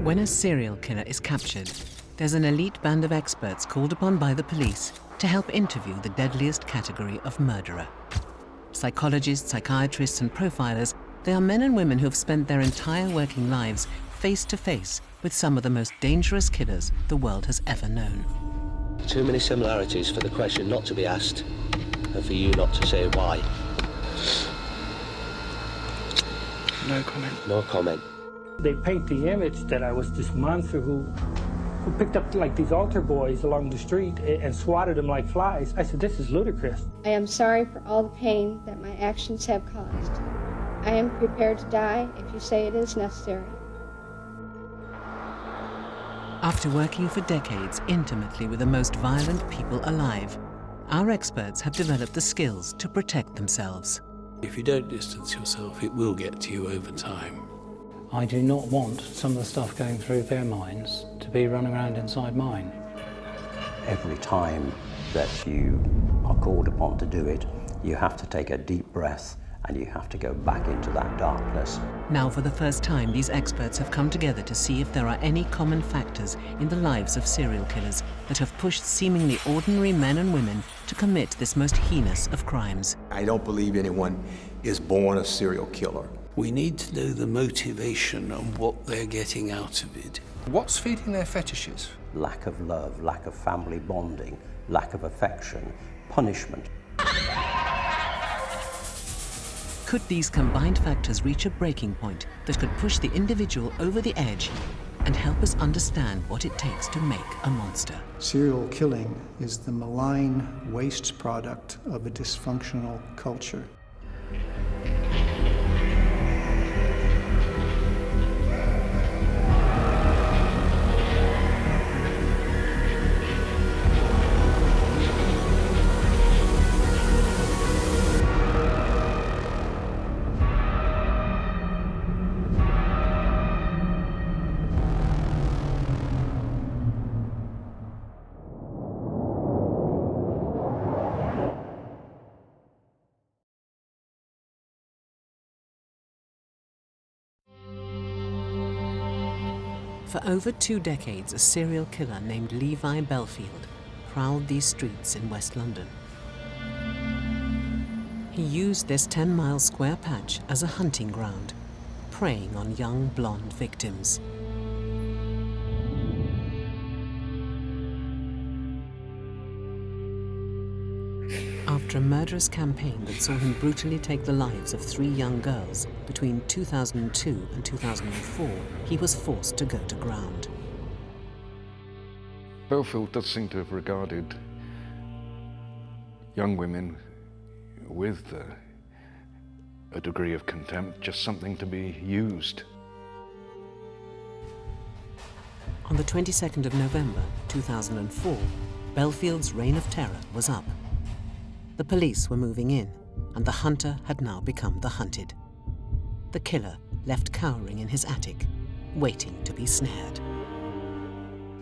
When a serial killer is captured, there's an elite band of experts called upon by the police to help interview the deadliest category of murderer. Psychologists, psychiatrists, and profilers, they are men and women who have spent their entire working lives face to face with some of the most dangerous killers the world has ever known. Too many similarities for the question not to be asked, and for you not to say why. No comment. No comment. They paint the image that I was this monster who picked up like these altar boys along the street and swatted them like flies. I said, this is ludicrous. I am sorry for all the pain that my actions have caused. I am prepared to die if you say it is necessary. After working for decades intimately with the most violent people alive, our experts have developed the skills to protect themselves. If you don't distance yourself, it will get to you over time. I do not want some of the stuff going through their minds to be running around inside mine. Every time that you are called upon to do it, you have to take a deep breath and you have to go back into that darkness. Now, for the first time, these experts have come together to see if there are any common factors in the lives of serial killers that have pushed seemingly ordinary men and women to commit this most heinous of crimes. I don't believe anyone is born a serial killer. We need to know the motivation and what they're getting out of it. What's feeding their fetishes? Lack of love, lack of family bonding, lack of affection, punishment. Could these combined factors reach a breaking point that could push the individual over the edge and help us understand what it takes to make a monster? Serial killing is the malign waste product of a dysfunctional culture. For over 2 decades, a serial killer named Levi Bellfield prowled these streets in West London. He used this 10-mile square patch as a hunting ground, preying on young blonde victims. After a murderous campaign that saw him brutally take the lives of 3 young girls between 2002 and 2004, he was forced to go to ground. Bellfield does seem to have regarded young women with a degree of contempt, just something to be used. On the 22nd of November 2004, Bellfield's reign of terror was up. The police were moving in, and the hunter had now become the hunted. The killer left cowering in his attic, waiting to be snared.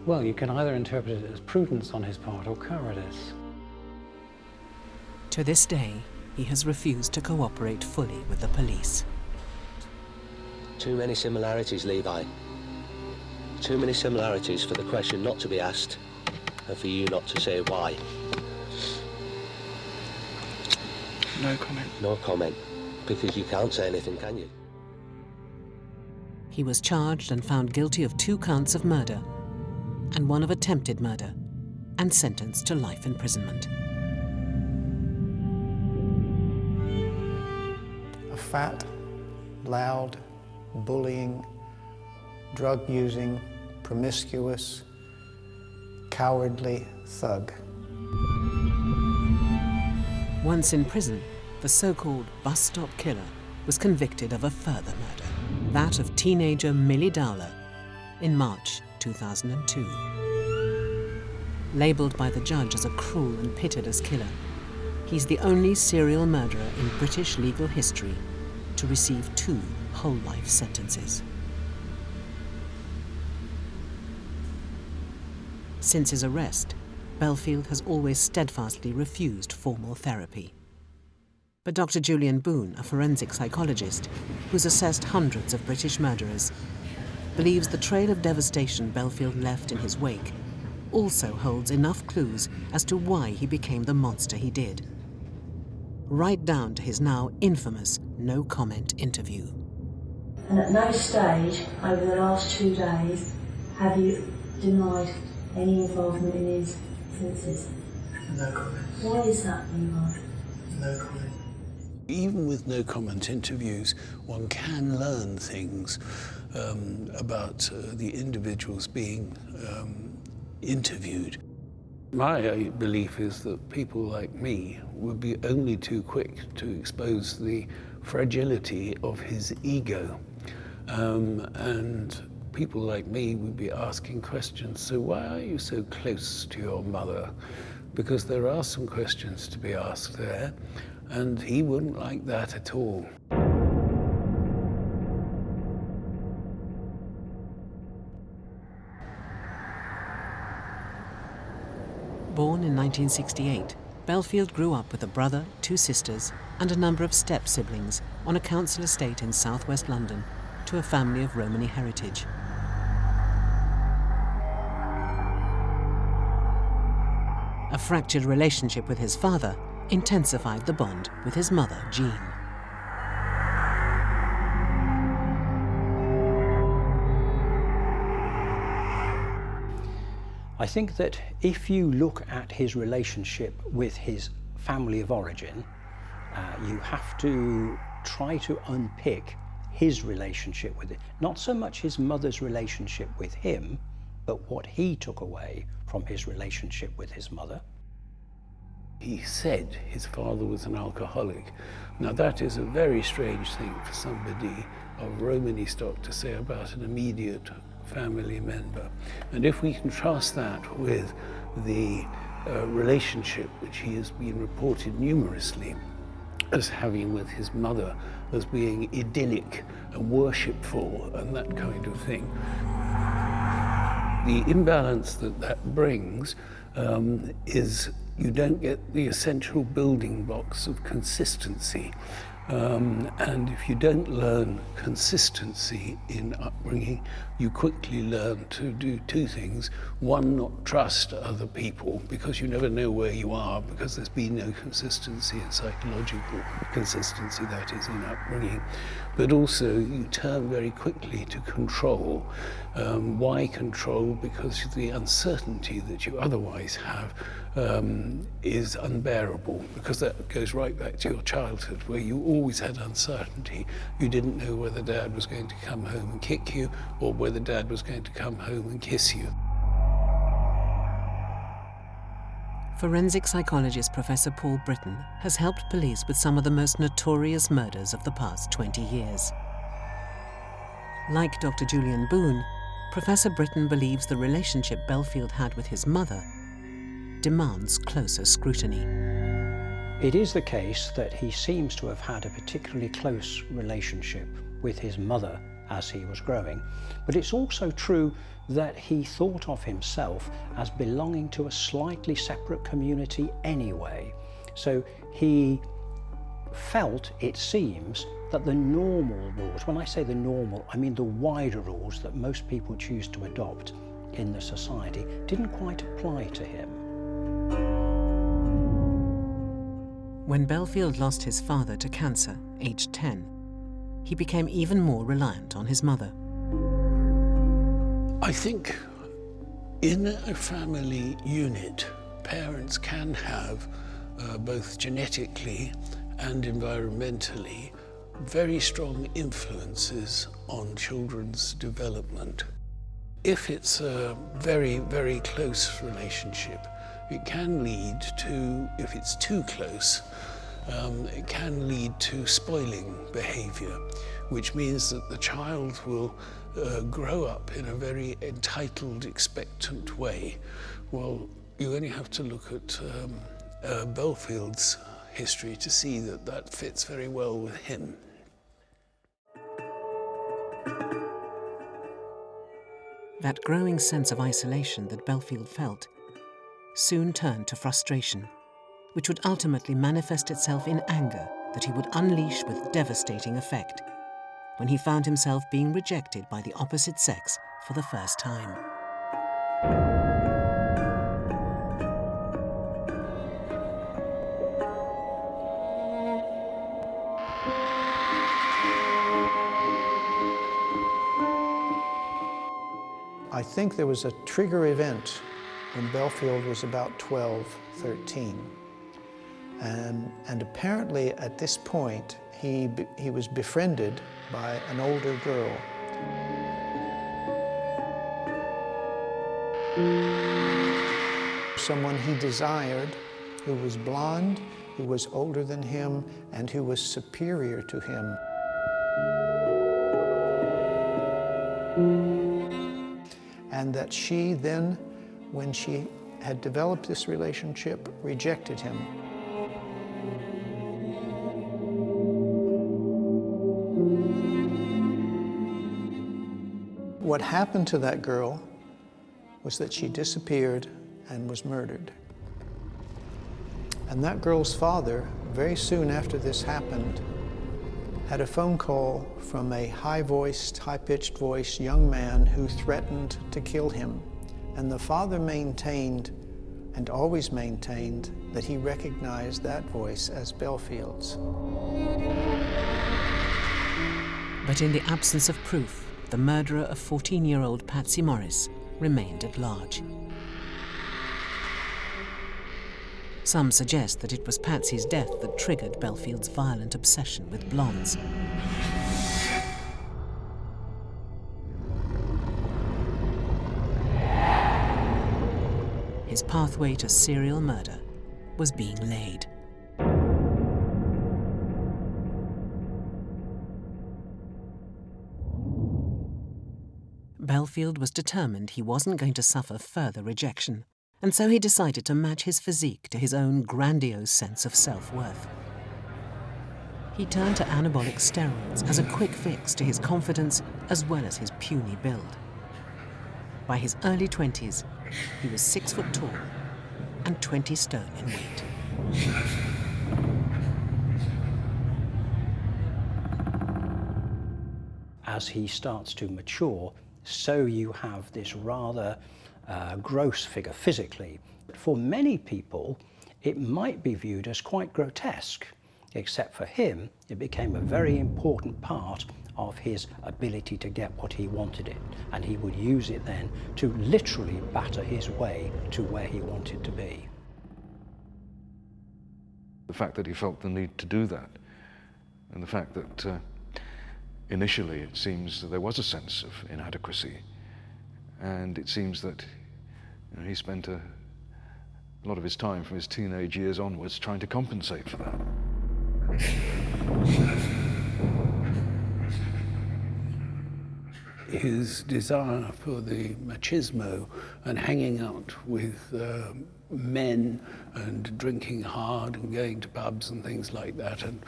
Well, you can either interpret it as prudence on his part or cowardice. To this day, he has refused to cooperate fully with the police. Too many similarities, Levi. Too many similarities for the question not to be asked, and for you not to say why. No comment. No comment, because you can't say anything, can you? He was charged and found guilty of 2 counts of murder and 1 of attempted murder, and sentenced to life imprisonment. A fat, loud, bullying, drug-using, promiscuous, cowardly thug. Once in prison, the so-called bus stop killer was convicted of a further murder, that of teenager Millie Dowler, in March 2002. Labelled by the judge as a cruel and pitiless killer, he's the only serial murderer in British legal history to receive 2 whole-life sentences. Since his arrest, Bellfield has always steadfastly refused formal therapy. But Dr. Julian Boone, a forensic psychologist who's assessed hundreds of British murderers, believes the trail of devastation Bellfield left in his wake also holds enough clues as to why he became the monster he did. Right down to his now infamous no-comment interview. And at no stage over the last 2 days have you denied any involvement in these instances? No comment. Why is that, Levi? No comment. Even with no-comment interviews, one can learn things about the individuals being interviewed. My belief is that people like me would be only too quick to expose the fragility of his ego. And people like me would be asking questions, so why are you so close to your mother? Because there are some questions to be asked there, and he wouldn't like that at all. Born in 1968, Bellfield grew up with a brother, 2 sisters, and a number of step-siblings on a council estate in southwest London to a family of Romany heritage. A fractured relationship with his father intensified the bond with his mother, Jean. I think that if you look at his relationship with his family of origin, you have to try to unpick his relationship with it. Not so much his mother's relationship with him, but what he took away from his relationship with his mother. He said his father was an alcoholic. Now that is a very strange thing for somebody of Romany stock to say about an immediate family member. And if we contrast that with the relationship which he has been reported numerously as having with his mother, as being idyllic and worshipful and that kind of thing, the imbalance that that brings is you don't get the essential building blocks of consistency. And if you don't learn consistency in upbringing, you quickly learn to do 2 things. One, not trust other people, because you never know where you are, because there's been no consistency in psychological consistency, that is, in upbringing. But also, you turn very quickly to control. Why control? Because the uncertainty that you otherwise have is unbearable, because that goes right back to your childhood, where you always had uncertainty. You didn't know whether Dad was going to come home and kick you, or whether Dad was going to come home and kiss you. Forensic psychologist Professor Paul Britton has helped police with some of the most notorious murders of the past 20 years. Like Dr. Julian Boone, Professor Britton believes the relationship Bellfield had with his mother demands closer scrutiny. It is the case that he seems to have had a particularly close relationship with his mother as he was growing, but it's also true that he thought of himself as belonging to a slightly separate community anyway. So he felt, it seems, that the normal rules, when I say the normal, I mean the wider rules that most people choose to adopt in the society, didn't quite apply to him. When Bellfield lost his father to cancer, aged 10, he became even more reliant on his mother. I think in a family unit, parents can have, both genetically and environmentally, very strong influences on children's development. If it's a very, very close relationship, it can lead to, if it's too close, it can lead to spoiling behavior, which means that the child will grow up in a very entitled, expectant way. Well, you only have to look at Bellfield's history to see that that fits very well with him. That growing sense of isolation that Bellfield felt soon turned to frustration, which would ultimately manifest itself in anger that he would unleash with devastating effect. when he found himself being rejected by the opposite sex for the first time. I think there was a trigger event when Bellfield was about 12, 13. And apparently at this point, he was befriended by an older girl. Someone he desired, who was blonde, who was older than him, and who was superior to him. And that she then, when she had developed this relationship, rejected him. What happened to that girl was that she disappeared and was murdered. And that girl's father, very soon after this happened, had a phone call from a high-voiced, high-pitched voice young man who threatened to kill him. And the father maintained, and always maintained, that he recognized that voice as Bellfield's. But in the absence of proof, the murderer of 14-year-old Patsy Morris remained at large. Some suggest that it was Patsy's death that triggered Bellfield's violent obsession with blondes. His pathway to serial murder was being laid. Bellfield was determined he wasn't going to suffer further rejection, and so he decided to match his physique to his own grandiose sense of self-worth. He turned to anabolic steroids as a quick fix to his confidence as well as his puny build. By his early 20s, he was 6 foot tall and 20 stone in weight. As he starts to mature, so you have this rather gross figure physically. For many people, it might be viewed as quite grotesque, except for him, it became a very important part of his ability to get what he wanted it, and he would use it then to literally batter his way to where he wanted to be. The fact that he felt the need to do that, and the fact that initially it seems that there was a sense of inadequacy, and it seems that he spent a lot of his time from his teenage years onwards trying to compensate for that. His desire for the machismo and hanging out with men and drinking hard and going to pubs and things like that, and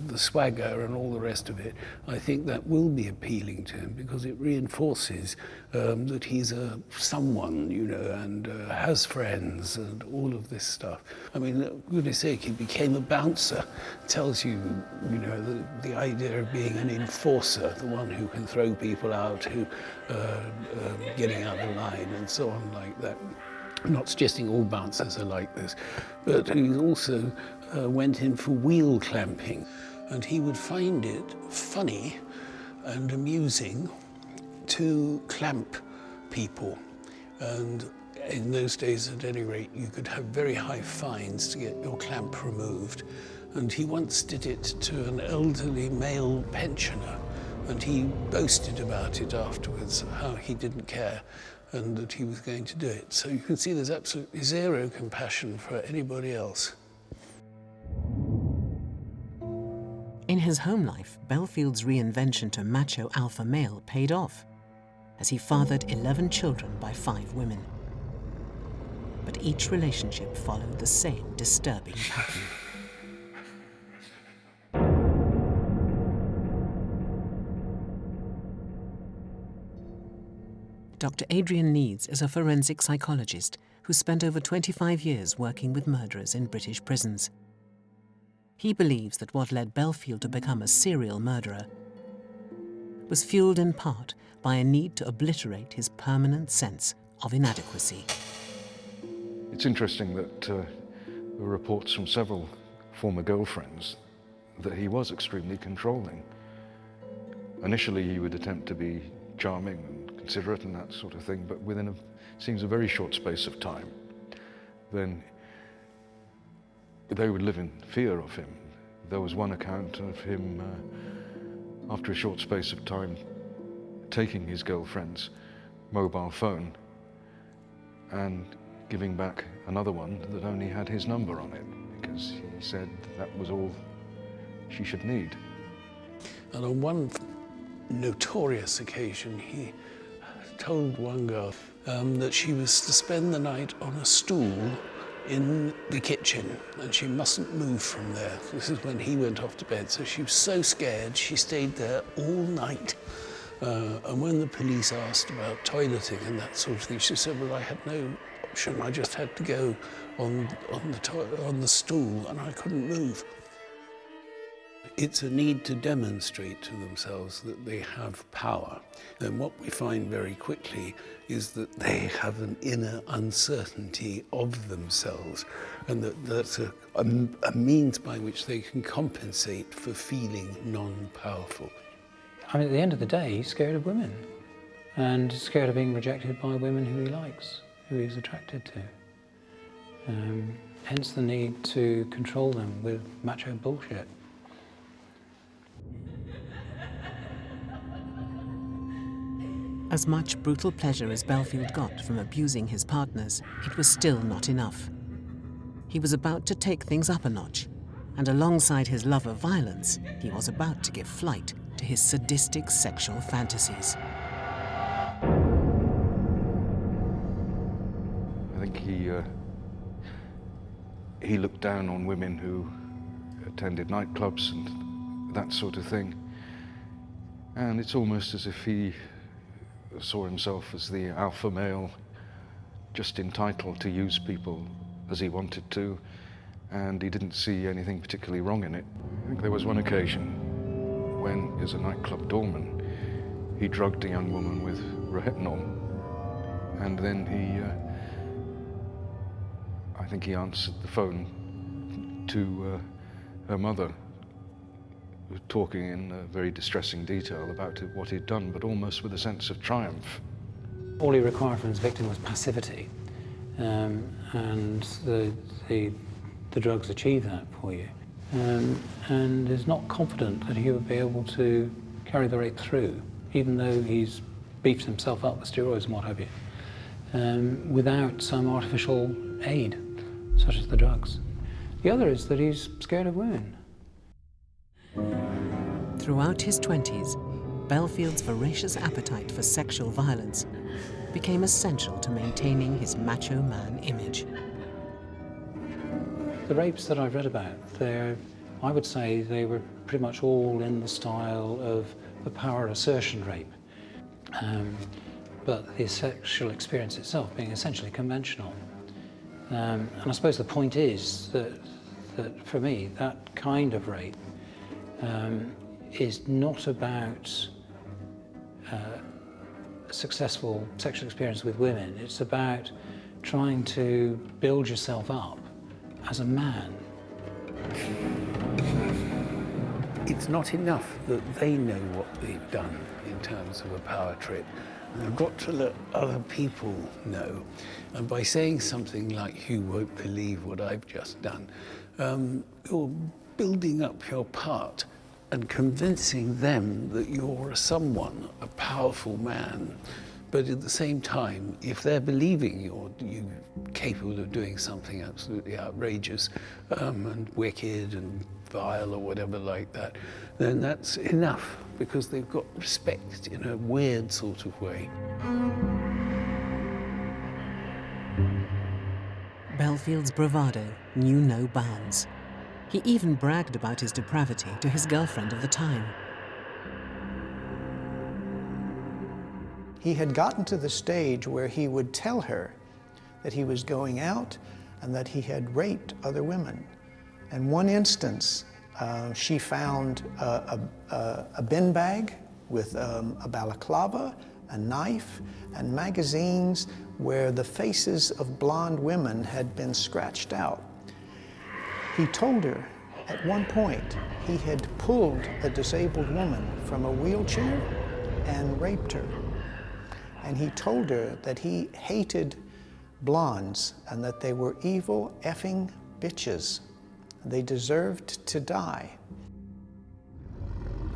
the swagger and all the rest of it, I think that will be appealing to him because it reinforces that he's a someone, and has friends and all of this stuff. I mean, for goodness sake, he became a bouncer. Tells you, the idea of being an enforcer, the one who can throw people out, who getting out of line and so on like that. I'm not suggesting all bouncers are like this, but he also went in for wheel clamping, and he would find it funny and amusing to clamp people. And in those days, at any rate, you could have very high fines to get your clamp removed. And he once did it to an elderly male pensioner, and he boasted about it afterwards, how he didn't care and that he was going to do it. So you can see there's absolutely zero compassion for anybody else. In his home life, Bellfield's reinvention to macho alpha male paid off, as he fathered 11 children by 5 women. But each relationship followed the same disturbing pattern. Dr. Adrian Needs is a forensic psychologist who spent over 25 years working with murderers in British prisons. He believes that what led Bellfield to become a serial murderer was fueled in part by a need to obliterate his permanent sense of inadequacy. It's interesting that there were reports from several former girlfriends that he was extremely controlling. Initially, he would attempt to be charming and considerate and that sort of thing, but within seems a very short space of time, then they would live in fear of him. There was one account of him, after a short space of time, taking his girlfriend's mobile phone and giving back another one that only had his number on it, because he said that was all she should need. And on one notorious occasion, he told one girl that she was to spend the night on a stool in the kitchen and she mustn't move from there. This is when he went off to bed, so she was so scared she stayed there all night. And when the police asked about toileting and that sort of thing, she said, well, I had no option. I just had to go on the stool and I couldn't move. It's a need to demonstrate to themselves that they have power. And what we find very quickly is that they have an inner uncertainty of themselves, and that's a means by which they can compensate for feeling non-powerful. I mean, at the end of the day, he's scared of women, and scared of being rejected by women who he likes, who he's attracted to. Hence the need to control them with macho bullshit. As much brutal pleasure as Bellfield got from abusing his partners, it was still not enough. He was about to take things up a notch, and alongside his love of violence, he was about to give flight to his sadistic sexual fantasies. I think he looked down on women who attended nightclubs and that sort of thing. And it's almost as if he saw himself as the alpha male, just entitled to use people as he wanted to, and he didn't see anything particularly wrong in it. I think there was one occasion when, as a nightclub doorman, he drugged a young woman with retinol, and then I think he answered the phone to her mother, talking in very distressing detail about what he'd done, but almost with a sense of triumph. All he required from his victim was passivity, and the drugs achieve that for you, and is not confident that he would be able to carry the rape through, even though he's beefed himself up with steroids and what have you, without some artificial aid, such as the drugs. The other is that he's scared of women. Throughout his 20s, Bellfield's voracious appetite for sexual violence became essential to maintaining his macho man image. The rapes that I've read about, I would say they were pretty much all in the style of a power assertion rape, but his sexual experience itself being essentially conventional. And I suppose the point is that for me, that kind of rape is not about successful sexual experience with women. It's about trying to build yourself up as a man. It's not enough that they know what they've done in terms of a power trip. They've got to let other people know. And by saying something like, "You won't believe what I've just done," you're building up your part and convincing them that you're someone, a powerful man. But at the same time, if they're believing you're capable of doing something absolutely outrageous and wicked and vile or whatever like that, then that's enough, because they've got respect in a weird sort of way. Bellfield's bravado knew no bounds. He even bragged about his depravity to his girlfriend of the time. He had gotten to the stage where he would tell her that he was going out and that he had raped other women. In one instance, she found a bin bag with a balaclava, a knife, and magazines where the faces of blonde women had been scratched out. He told her at one point he had pulled a disabled woman from a wheelchair and raped her. And he told her that he hated blondes and that they were evil effing bitches. They deserved to die.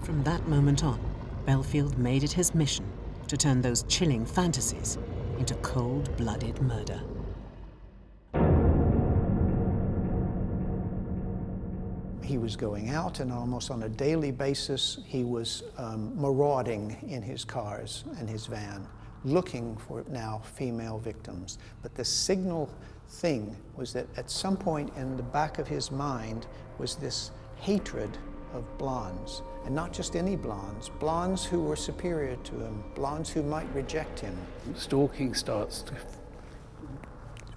From that moment on, Bellfield made it his mission to turn those chilling fantasies into cold-blooded murder. He was going out, and almost on a daily basis, he was marauding in his cars and his van, looking for now female victims. But the signal thing was that at some point in the back of his mind was this hatred of blondes, and not just any blondes, blondes who were superior to him, blondes who might reject him. Stalking starts to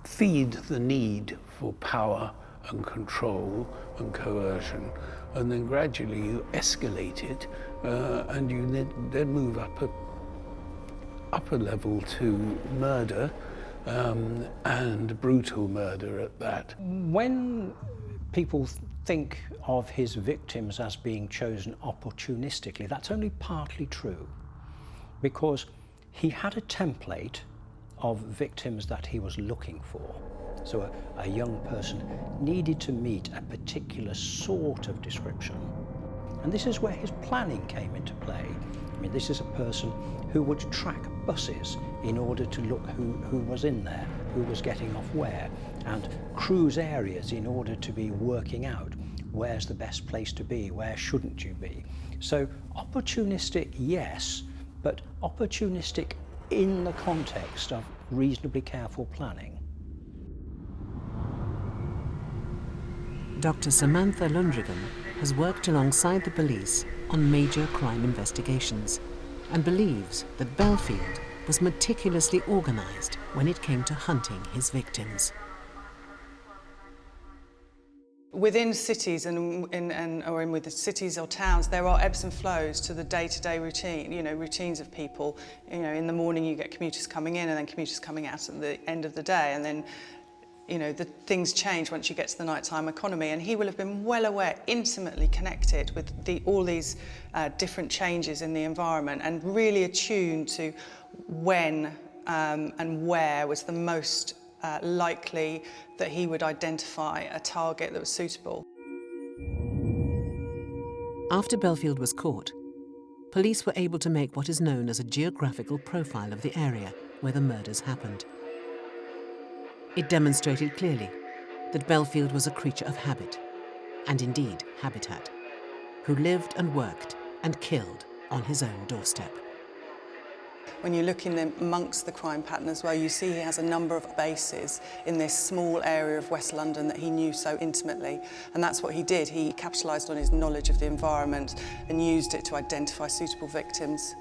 feed the need for power and control and coercion, and then gradually you escalate it, and you then move up a level to murder, and brutal murder at that. When people think of his victims as being chosen opportunistically, that's only partly true, because he had a template of victims that he was looking for. So a young person needed to meet a particular sort of description. And this is where his planning came into play. I mean, this is a person who would track buses in order to look who was in there, who was getting off where, and cruise areas in order to be working out where's the best place to be, where shouldn't you be. So opportunistic, yes, but opportunistic in the context of reasonably careful planning. Dr. Samantha Lundrigan has worked alongside the police on major crime investigations and believes that Bellfield was meticulously organized when it came to hunting his victims. Within cities or with the cities or towns, there are ebbs and flows to the day-to-day routine, routines of people. In the morning you get commuters coming in and then commuters coming out at the end of the day, and then the things change once you get to the nighttime economy, and he will have been well aware, intimately connected with all these different changes in the environment, and really attuned to when and where was the most likely that he would identify a target that was suitable. After Bellfield was caught, police were able to make what is known as a geographical profile of the area where the murders happened. It demonstrated clearly that Bellfield was a creature of habit, and indeed habitat, who lived and worked and killed on his own doorstep. When you look in amongst the crime pattern as well, you see he has a number of bases in this small area of West London that he knew so intimately, and that's what he did. He capitalised on his knowledge of the environment and used it to identify suitable victims.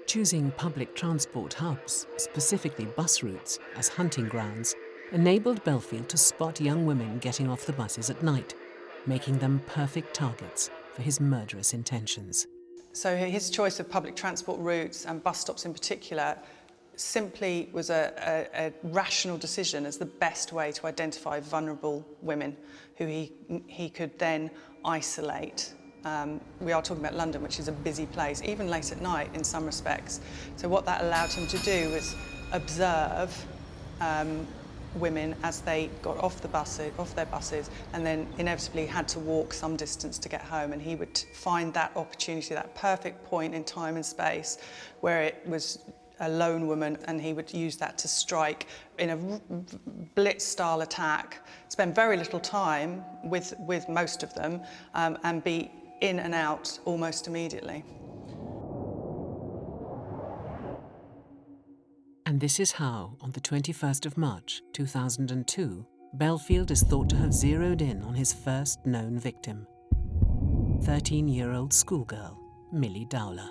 Choosing public transport hubs, specifically bus routes, as hunting grounds enabled Bellfield to spot young women getting off the buses at night, making them perfect targets for his murderous intentions. So his choice of public transport routes and bus stops in particular simply was a rational decision as the best way to identify vulnerable women who he could then isolate. We are talking about London, which is a busy place, even late at night in some respects. So what that allowed him to do was observe women as they got off their buses, and then inevitably had to walk some distance to get home. And he would find that opportunity, that perfect point in time and space where it was a lone woman, and he would use that to strike in a blitz-style attack, spend very little time with most of them, and be in and out almost immediately. And this is how, on the 21st of March 2002, Bellfield is thought to have zeroed in on his first known victim, 13-year-old schoolgirl Millie Dowler.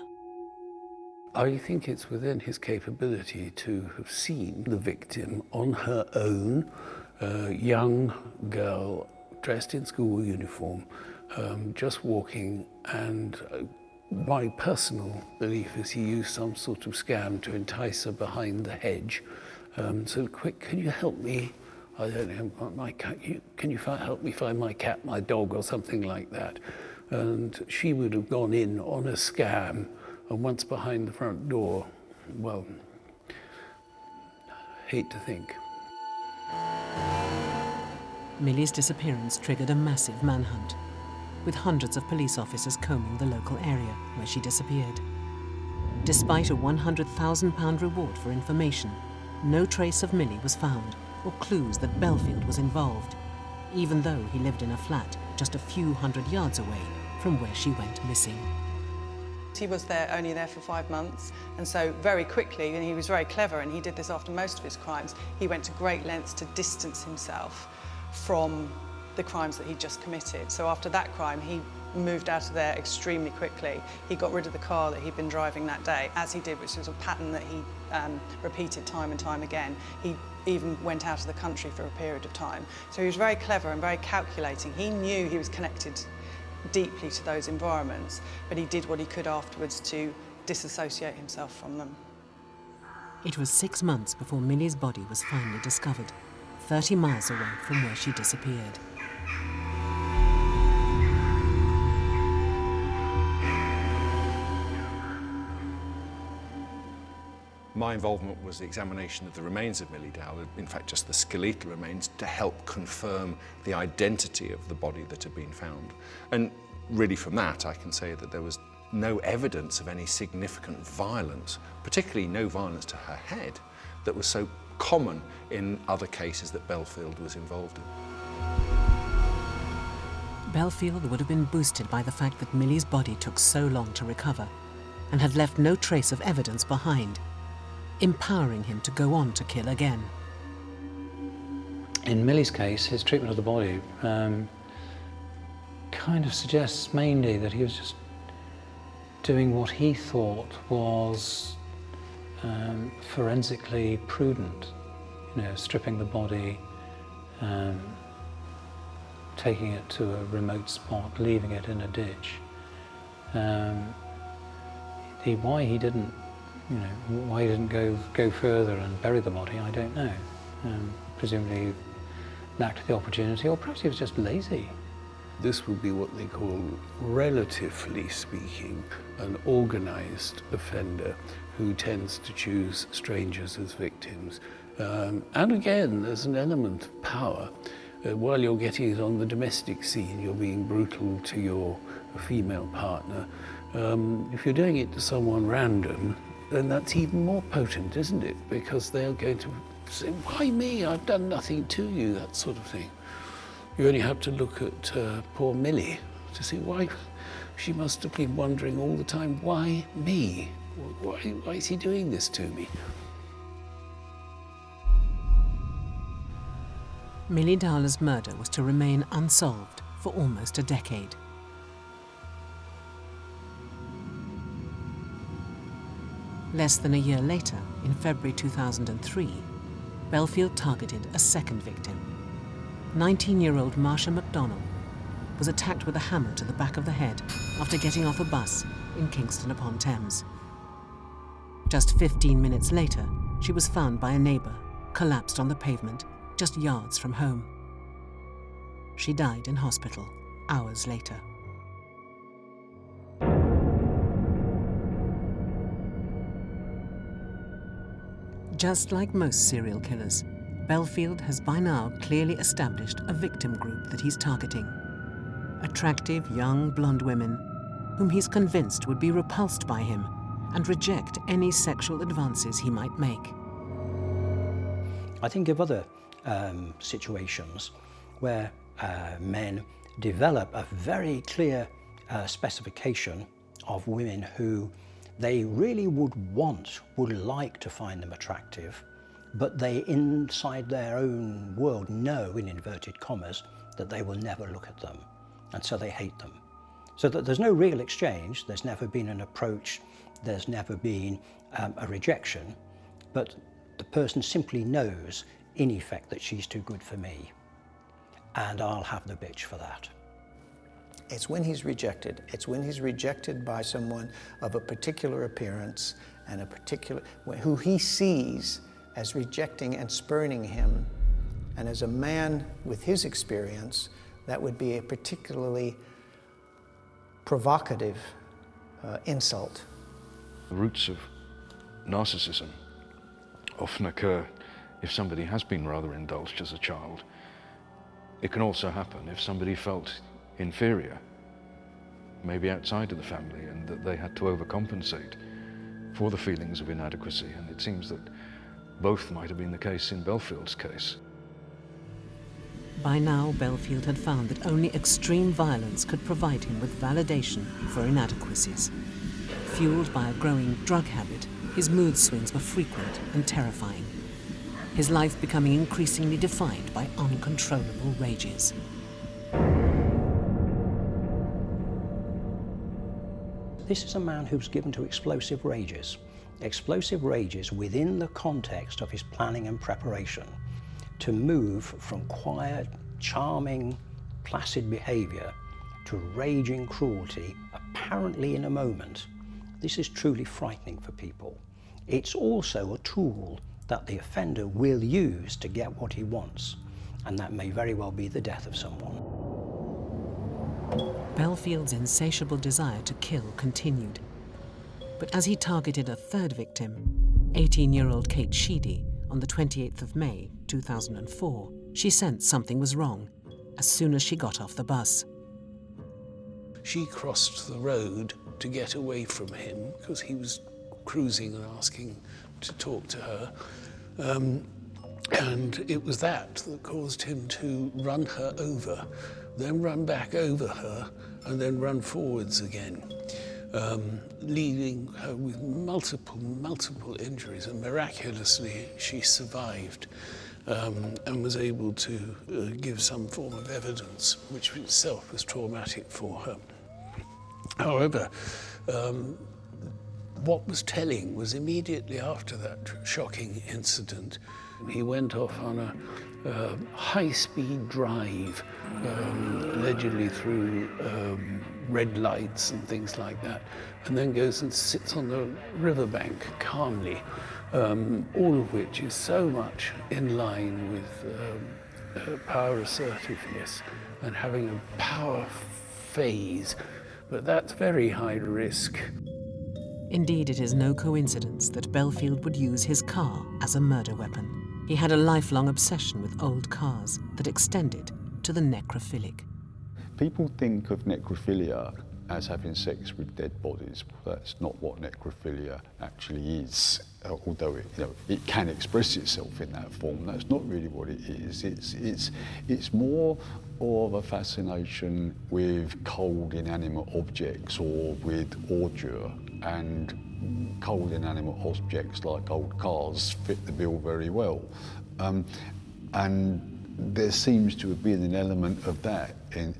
I think it's within his capability to have seen the victim on her own, a young girl dressed in school uniform, just walking, and my personal belief is he used some sort of scam to entice her behind the hedge. So quick, can you help me? I don't know, my cat, can you help me find my cat, my dog, or something like that? And she would have gone in on a scam, and once behind the front door, well, hate to think. Millie's disappearance triggered a massive manhunt, with hundreds of police officers combing the local area where she disappeared. Despite a £100,000 reward for information, no trace of Millie was found, or clues that Bellfield was involved, even though he lived in a flat just a few hundred yards away from where she went missing. He was only there for 5 months, and so very quickly, and he was very clever, and he did this after most of his crimes, he went to great lengths to distance himself from the crimes that he'd just committed. So after that crime, he moved out of there extremely quickly. He got rid of the car that he'd been driving that day, as he did, which was a pattern that he repeated time and time again. He even went out of the country for a period of time. So he was very clever and very calculating. He knew he was connected deeply to those environments, but he did what he could afterwards to disassociate himself from them. It was 6 months before Millie's body was finally discovered, 30 miles away from where she disappeared. My involvement was the examination of the remains of Millie Dowler, in fact just the skeletal remains, to help confirm the identity of the body that had been found. And really from that I can say that there was no evidence of any significant violence, particularly no violence to her head, that was so common in other cases that Bellfield was involved in. Bellfield would have been boosted by the fact that Millie's body took so long to recover and had left no trace of evidence behind, empowering him to go on to kill again. In Millie's case, his treatment of the body kind of suggests mainly that he was just doing what he thought was forensically prudent. You know, stripping the body, taking it to a remote spot, leaving it in a ditch. Why he didn't go further and bury the body, I don't know. Presumably he lacked the opportunity, or perhaps he was just lazy. This would be what they call, relatively speaking, an organised offender who tends to choose strangers as victims. And again, there's an element of power. While you're getting it on the domestic scene, you're being brutal to your female partner. If you're doing it to someone random, then that's even more potent, isn't it? Because they're going to say, why me? I've done nothing to you, that sort of thing. You only have to look at poor Millie to see why she must have been wondering all the time, why me? Why is he doing this to me? Millie Dowler's murder was to remain unsolved for almost a decade. Less than a year later, in February 2003, Bellfield targeted a second victim. 19-year-old Marsha McDonnell was attacked with a hammer to the back of the head after getting off a bus in Kingston upon Thames. Just 15 minutes later, she was found by a neighbour, collapsed on the pavement, just yards from home. She died in hospital hours later. Just like most serial killers, Bellfield has by now clearly established a victim group that he's targeting. Attractive, young, blonde women whom he's convinced would be repulsed by him and reject any sexual advances he might make. I think of other situations where men develop a very clear specification of women who they really would like to find them attractive, but they, inside their own world, know, in inverted commas, that they will never look at them, and so they hate them. So that there's no real exchange, there's never been an approach, there's never been a rejection, but the person simply knows, in effect, that she's too good for me, and I'll have the bitch for that. It's when he's rejected. It's when he's rejected by someone of a particular appearance and a particular, who he sees as rejecting and spurning him. And as a man with his experience, that would be a particularly provocative insult. The roots of narcissism often occur if somebody has been rather indulged as a child. It can also happen if somebody felt inferior, maybe outside of the family, and that they had to overcompensate for the feelings of inadequacy. And it seems that both might have been the case in Bellfield's case. By now, Bellfield had found that only extreme violence could provide him with validation for inadequacies. Fueled by a growing drug habit, his mood swings were frequent and terrifying, his life becoming increasingly defined by uncontrollable rages. This is a man who's given to explosive rages within the context of his planning and preparation, to move from quiet, charming, placid behaviour to raging cruelty, apparently in a moment. This is truly frightening for people. It's also a tool that the offender will use to get what he wants, and that may very well be the death of someone. Bellfield's insatiable desire to kill continued. But as he targeted a third victim, 18-year-old Kate Sheedy, on the 28th of May, 2004, she sensed something was wrong as soon as she got off the bus. She crossed the road to get away from him because he was cruising and asking to talk to her. And it was that caused him to run her over, then run back over her, and then run forwards again, leaving her with multiple injuries. And miraculously, she survived and was able to give some form of evidence, which itself was traumatic for her. However, what was telling was immediately after that shocking incident, he went off on a high-speed drive, allegedly through red lights and things like that, and then goes and sits on the riverbank calmly, all of which is so much in line with power assertiveness and having a power phase, but that's very high risk. Indeed, it is no coincidence that Bellfield would use his car as a murder weapon. He had a lifelong obsession with old cars that extended to the necrophilic. People think of necrophilia as having sex with dead bodies. That's not what necrophilia actually is, although it can express itself in that form. That's not really what it is. It's more of a fascination with cold inanimate objects or with ordure, and cold inanimate objects like old cars fit the bill very well. And there seems to have been an element of that in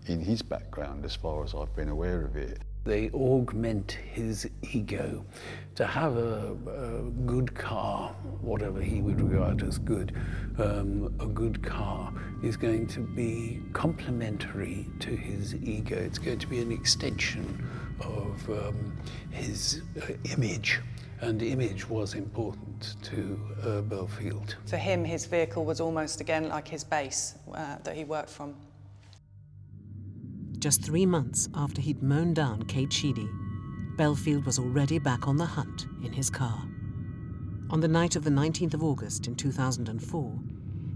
his background, as far as I've been aware of it. They augment his ego. To have a good car, whatever he would regard as good, a good car is going to be complementary to his ego. It's going to be an extension of his image. And image was important to Bellfield. For him, his vehicle was almost, again, like his base that he worked from. Just 3 months after he'd mown down Kate Sheedy, Bellfield was already back on the hunt in his car. On the night of the 19th of August in 2004,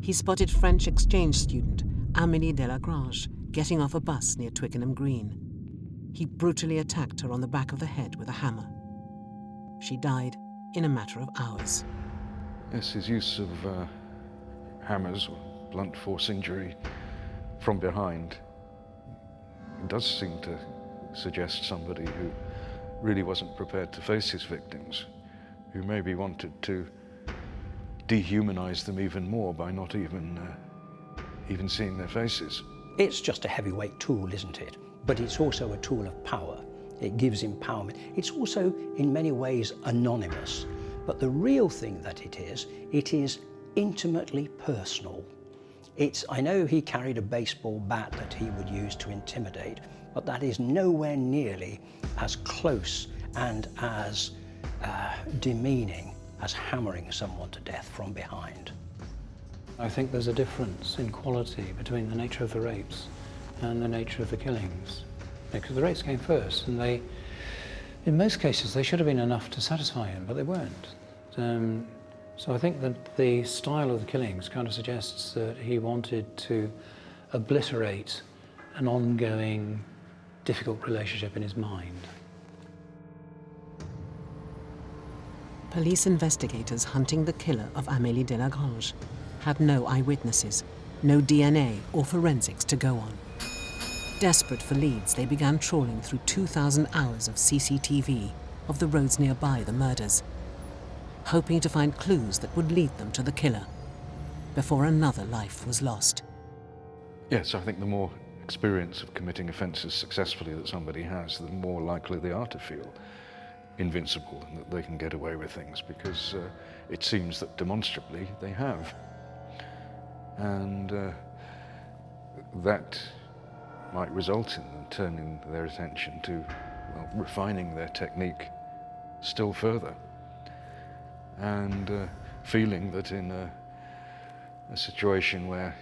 he spotted French exchange student Amélie Delagrange getting off a bus near Twickenham Green. He brutally attacked her on the back of the head with a hammer. She died in a matter of hours. Yes, his use of hammers or blunt force injury from behind does seem to suggest somebody who really wasn't prepared to face his victims, who maybe wanted to dehumanize them even more by not even seeing their faces. It's just a heavyweight tool, isn't it? But it's also a tool of power. It gives empowerment. It's also, in many ways, anonymous. But the real thing that it is intimately personal. I know he carried a baseball bat that he would use to intimidate, but that is nowhere nearly as close and as demeaning as hammering someone to death from behind. I think there's a difference in quality between the nature of the rapes and the nature of the killings. Because the rapes came first, and they, in most cases, they should have been enough to satisfy him, but they weren't. So I think that the style of the killings kind of suggests that he wanted to obliterate an ongoing, difficult relationship in his mind. Police investigators hunting the killer of Amélie Delagrange had no eyewitnesses, no DNA or forensics to go on. Desperate for leads, they began trawling through 2,000 hours of CCTV of the roads nearby the murders, hoping to find clues that would lead them to the killer before another life was lost. Yes, I think the more experience of committing offences successfully that somebody has, the more likely they are to feel invincible and that they can get away with things, because it seems that demonstrably they have. And that might result in them turning their attention to, well, refining their technique still further, and feeling that in a situation where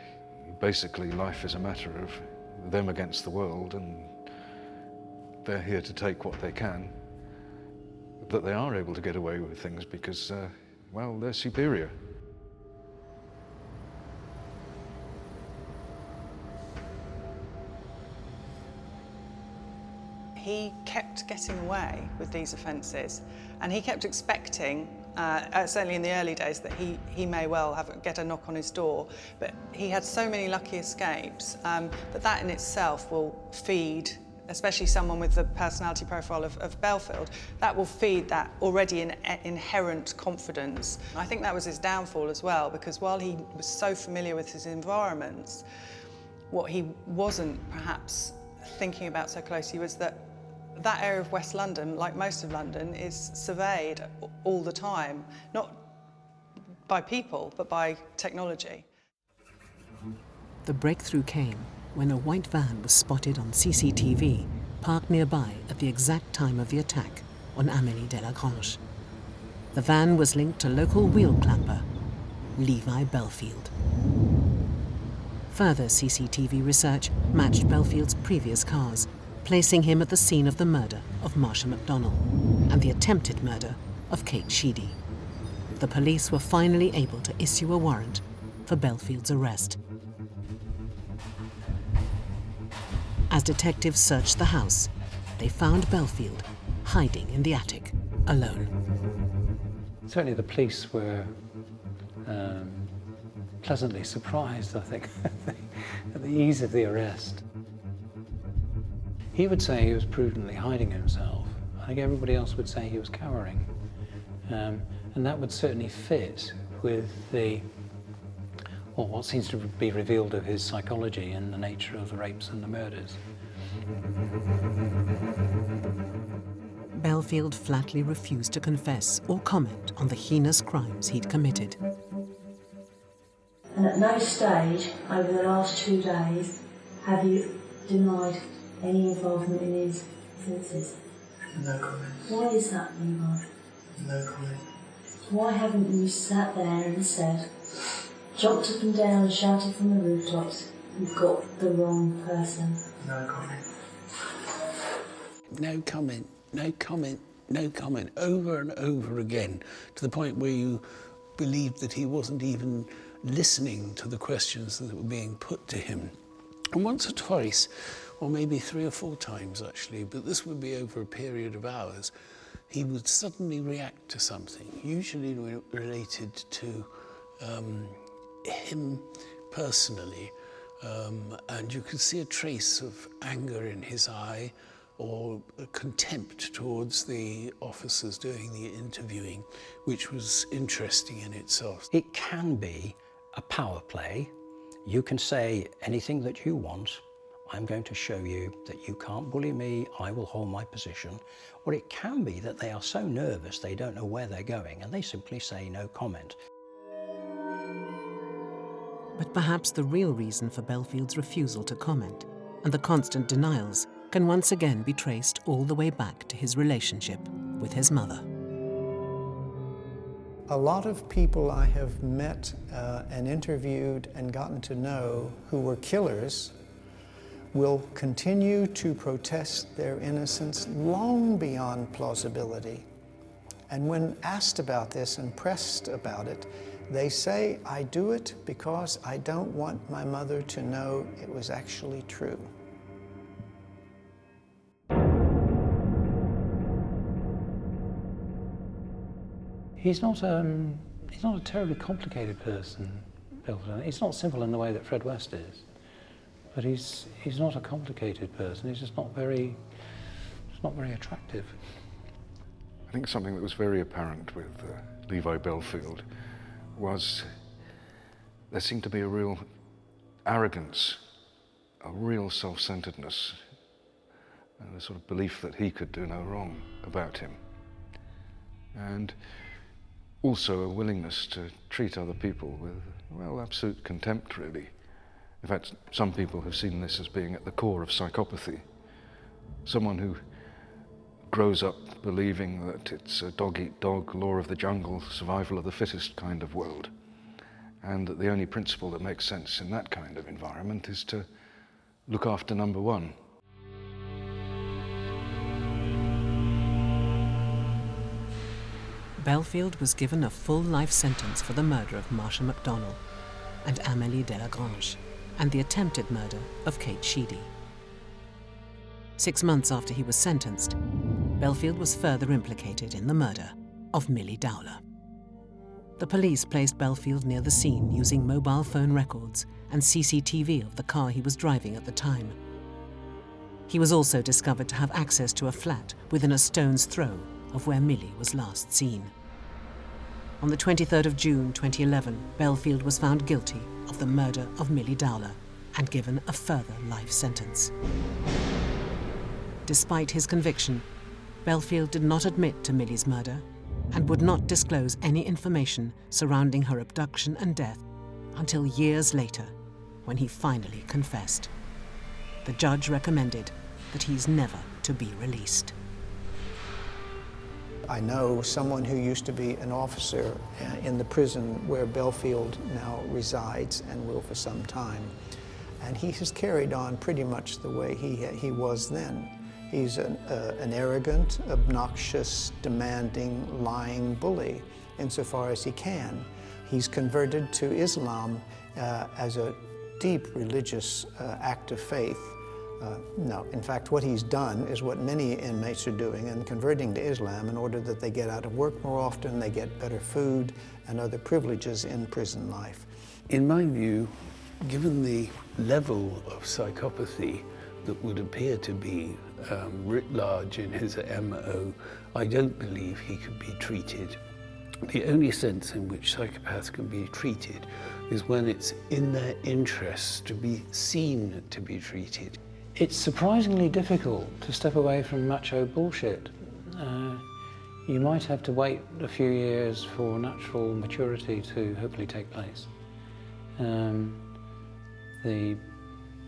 basically life is a matter of them against the world and they're here to take what they can, that they are able to get away with things because, well, they're superior. He kept getting away with these offences, and he kept expecting, certainly in the early days, that he may well get a knock on his door, but he had so many lucky escapes that in itself will feed, especially someone with the personality profile of Bellfield, that will feed that already inherent confidence. I think that was his downfall as well, because while he was so familiar with his environments, what he wasn't perhaps thinking about so closely was that area of West London, like most of London, is surveyed all the time, not by people, but by technology. The breakthrough came when a white van was spotted on CCTV, parked nearby at the exact time of the attack on Amélie Delagrange. The van was linked to local wheel clapper, Levi Bellfield. Further CCTV research matched Bellfield's previous cars, placing him at the scene of the murder of Marsha McDonnell and the attempted murder of Kate Sheedy. The police were finally able to issue a warrant for Bellfield's arrest. As detectives searched the house, they found Bellfield hiding in the attic, alone. Certainly the police were pleasantly surprised, I think, at the ease of the arrest. He would say he was prudently hiding himself. I think everybody else would say he was cowering. And that would certainly fit with what seems to be revealed of his psychology and the nature of the rapes and the murders. Bellfield flatly refused to confess or comment on the heinous crimes he'd committed. And at no stage over the last 2 days have you denied any involvement in these offences? No comment. Why is that, Levi? No comment. Why haven't you sat there and said, jumped up and down and shouted from the rooftops, you've got the wrong person? No comment. No comment, no comment, no comment, over and over again, to the point where you believed that he wasn't even listening to the questions that were being put to him. And once or twice, or maybe 3 or 4 times actually, but this would be over a period of hours, he would suddenly react to something, usually related to him personally, and you could see a trace of anger in his eye or a contempt towards the officers doing the interviewing, which was interesting in itself. It can be a power play. You can say anything that you want. I'm going to show you that you can't bully me, I will hold my position. Or it can be that they are so nervous they don't know where they're going and they simply say no comment. But perhaps the real reason for Bellfield's refusal to comment and the constant denials can once again be traced all the way back to his relationship with his mother. A lot of people I have met and interviewed and gotten to know who were killers will continue to protest their innocence long beyond plausibility. And when asked about this and pressed about it, they say, I do it because I don't want my mother to know it was actually true. He's not a terribly complicated person, Bellfield. He's not simple in the way that Fred West is, but he's not a complicated person. He's just not very attractive. I think something that was very apparent with Levi Bellfield was there seemed to be a real arrogance, a real self-centeredness, and a sort of belief that he could do no wrong about him. And also a willingness to treat other people with, well, absolute contempt, really. In fact, some people have seen this as being at the core of psychopathy. Someone who grows up believing that it's a dog-eat-dog, law of the jungle, survival of the fittest kind of world, and that the only principle that makes sense in that kind of environment is to look after number one. Bellfield was given a full life sentence for the murder of Marsha McDonnell and Amélie Delagrange, and the attempted murder of Kate Sheedy. 6 months after he was sentenced, Bellfield was further implicated in the murder of Millie Dowler. The police placed Bellfield near the scene using mobile phone records and CCTV of the car he was driving at the time. He was also discovered to have access to a flat within a stone's throw of where Millie was last seen. On the 23rd of June 2011, Bellfield was found guilty of the murder of Millie Dowler and given a further life sentence. Despite his conviction, Bellfield did not admit to Millie's murder and would not disclose any information surrounding her abduction and death until years later, when he finally confessed. The judge recommended that he's never to be released. I know someone who used to be an officer in the prison where Bellfield now resides and will for some time. And he has carried on pretty much the way he was then. He's an arrogant, obnoxious, demanding, lying bully insofar as he can. He's converted to Islam as a deep religious act of faith. No, in fact, what he's done is what many inmates are doing and converting to Islam in order that they get out of work more often, they get better food and other privileges in prison life. In my view, given the level of psychopathy that would appear to be writ large in his MO, I don't believe he could be treated. The only sense in which psychopaths can be treated is when it's in their interests to be seen to be treated. It's surprisingly difficult to step away from macho bullshit. You might have to wait a few years for natural maturity to hopefully take place.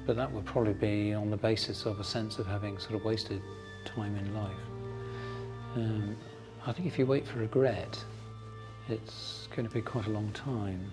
But that would probably be on the basis of a sense of having sort of wasted time in life. I think if you wait for regret, it's going to be quite a long time.